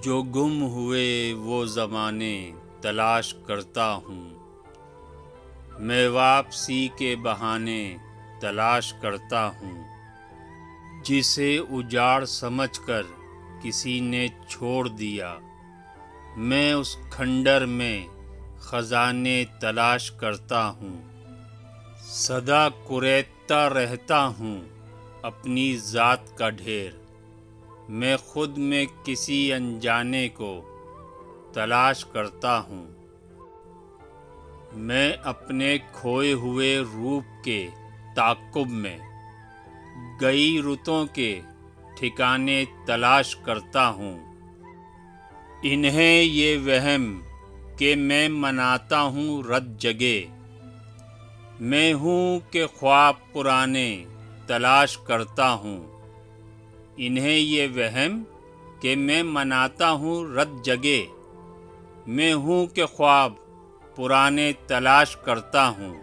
جو گم ہوئے وہ زمانے تلاش کرتا ہوں، میں واپسی کے بہانے تلاش کرتا ہوں، جسے اجاڑ سمجھ کر کسی نے چھوڑ دیا، میں اس کھنڈر میں خزانے تلاش کرتا ہوں، سدا کریدتا رہتا ہوں اپنی ذات کا ڈھیر، میں خود میں کسی انجانے کو تلاش کرتا ہوں، میں اپنے کھوئے ہوئے روپ کے تعاقب میں گئی رتوں کے ٹھکانے تلاش کرتا ہوں، انہیں یہ وہم کہ میں مناتا ہوں رت جگے، میں ہوں کہ خواب پرانے تلاش کرتا ہوں، انہیں یہ وہم کہ میں مناتا ہوں رت جگے، میں ہوں کہ خواب پرانے تلاش کرتا ہوں۔